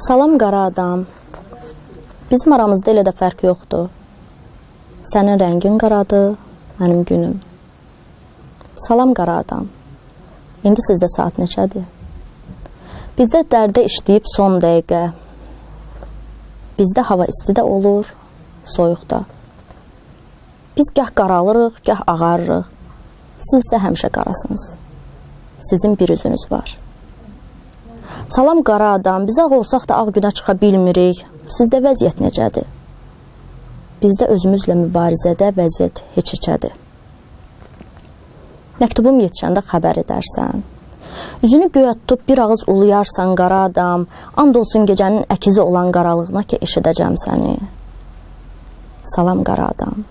Salam qara adam. Bizim aramızda elə də fərq yoxdur. Sənin rəngin qaradır, mənim günüm. Salam qara adam. İndi sizdə saat neçədir? Bizdə dərdə işləyib son dəqiqə. Bizdə hava isti də olur, soyuq da. Biz gah qaralırıq, gah ağarırıq. Siz isə həmişə qarasınız. Sizin bir üzünüz var. Salam qara adam, biz ağ olsaq da ağ günə çıxa bilmirik. Sizdə vəziyyət necədir? Bizdə özümüzlə mübarizədə vəziyyət heç-heçədir. Məktubum yetişəndə xəbər edərsən. Üzünü göyə tutub bir ağız uluyarsan qara adam, and olsun gecənin əkizi olan qaralığına ki, eşidəcəm səni. Salam qara adam.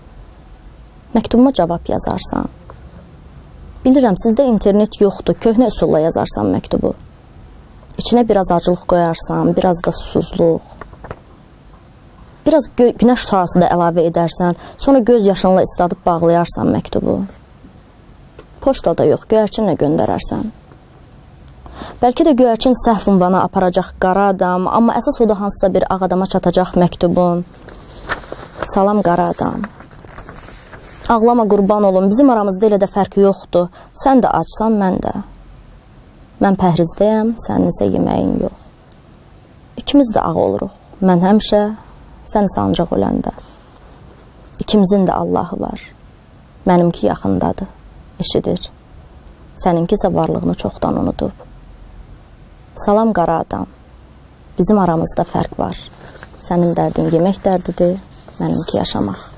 Məktubuma cavab yazarsan. Bilirəm, sizdə internet yoxdur, köhnə üsulla yazarsan məktubu. İçinə biraz acılıq qoyarsan, biraz da susuzluq. Biraz günəş şüası da əlavə edərsən, sonra göz yaşınla isladıb bağlayarsan məktubu. Poçtada yox, göyərçinlə göndərərsən. Bəlkə də göyərçin səhv ünvana aparacaq qara adam, amma əsas o da hansısa bir ağ adama çatacaq məktubun. Salam qara adam. Ağlama qurban olun, bizim aramızda elə də fərqi yoxdur. Sən də acsan, mən də. Mən pəhrizdəyəm, sənin isə yeməyin yox. İkimiz də ağ oluruq. Mən həmişə, sən isə ancaq öləndə. İkimizin də Allahı var. Mənimki yaxındadır, eşidir. Səninki isə varlığını çoxdan unudub. Salam qara adam. Bizim aramızda fərq var. Sənin dərdin yemək dərdidir, mənimki yaşamaq.